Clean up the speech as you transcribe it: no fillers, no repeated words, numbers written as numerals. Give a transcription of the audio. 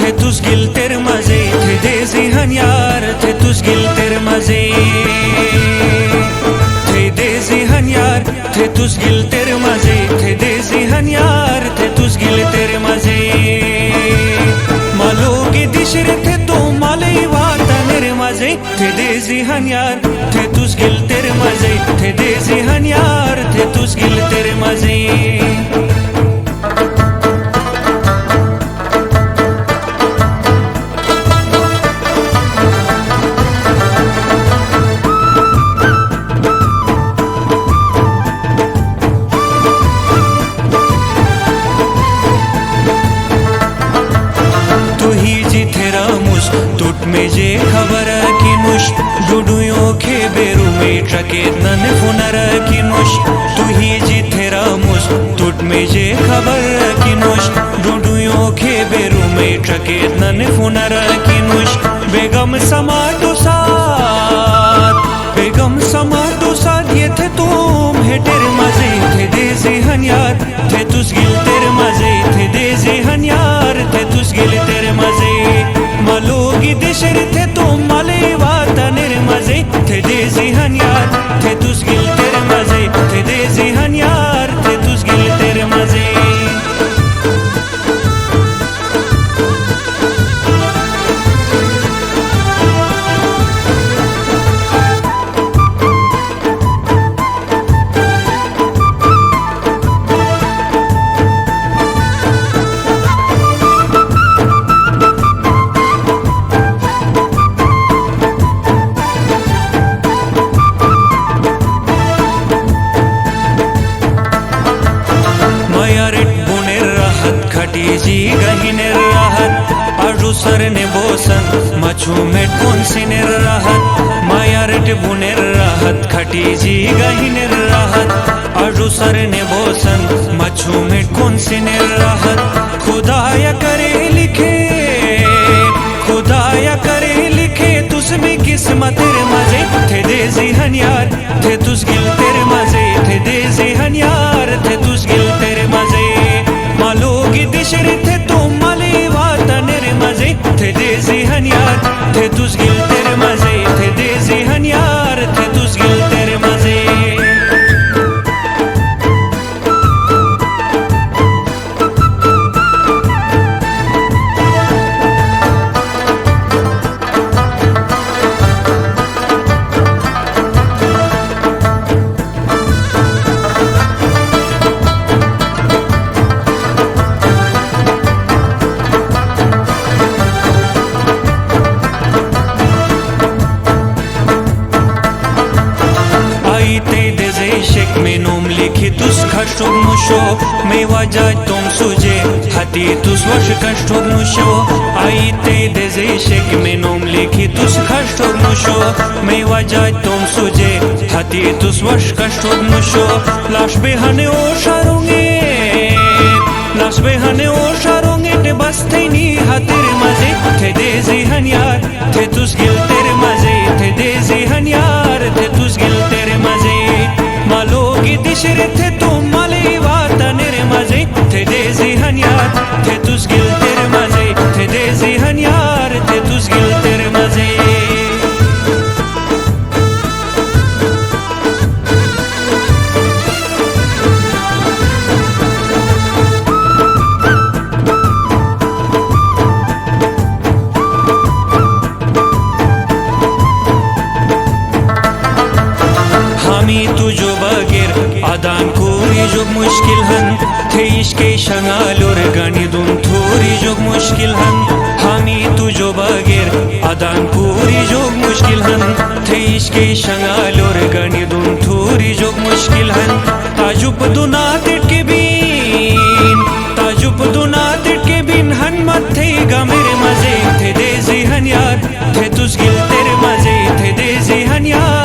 थे तुस गिल तेरे मजे थे देसी हन यार थे तुस गिल तेरे मजे थे देसी हन यार थे तुस गिल तेरे मजे थे देसी हन यार थे तुस गिल तेरे मजे मालोगे दिशरे थे तो माले वाता मेरे मजे थे देसी हन यार थे तुस गिल तेरे मजे थे देसी हन यार थे तुस गिल तेरे मजे मेजे खबर की मुश डुडुयों के बेरू में ट्रके नन फुनर की मुश तू ही जी तेरा मुश टूट मेजे खबर की मुश डुडुयों के बेरू में ट्रके नन फुनर की मुश बेगम समाटो साथ ये थे तुम है तेरे मजे थे देसी हन यार थे तुस गिल तेरे मजे थे देसी हन यार थे तुस गिल तेरे मजे मालोगी दिशरे थे तो माले वाता नेरे मजे थे देसी हन यार थे तुस गिल तेरे मजे थे देसी हन यार थे तुस गिल तेरे मजे जी गहिने राहत आजू सर ने बोसन मछू में कौन सी ने राहत माया रेट बुने राहत खटी जी गहिने राहत आजू सर ने बोसन मछू में कौन सी ने राहत खुदाया करे लिखे तुसमें किस्मत तेरे मजे थे देसी हन यार थे तुस गिल तेरे मजे थे देसी हन यार थे तुस गिल तेरे मजे मालोगी दिशरे थे तो माले वाता नेरे मजे थे देसी हन यार थे तुस गिल तेरे मजे थे देसी हन यार थे तुस गिल तेरे मजे खष्टोग मुशो मैं वजह तुम सुजे हती तुस वर्ष खष्टोग मुशो आई ते देजे शेक में नोम लिखी तुस खष्टोग मुशो मैं वजह तुम सुजे हती तुस वर्ष खष्टोग मुशो लाश बेहने ओ शारोंगे ते बस थे नी हतेरे मजे थे देजी हन यार थे तुस गिल तेरे मजे थे देजी हन यार थे तुस गिल तेरे मजे मालोगी दिशरे थे तो माले वाता नेरे मजे थे देसी हन यार थे तुस गिल तेरे मजे थे देसी हन यार थे तुस गिल तेरे मजे आदान कोरी जो मुश्किल हन थे इश्के शंगालोर गानी दुम थोरी जो मुश्किल हन हामी तू जो बगैर आदान कोरी जो मुश्किल हन थे इश्के शंगालोर गानी दुम थोरी जो मुश्किल हन ताजुब दुना तिटके बिन हन मत थे गा मेरे मजे थे देसी हन यार थे तुस गिल तेरे मजे थे दे जिहान यार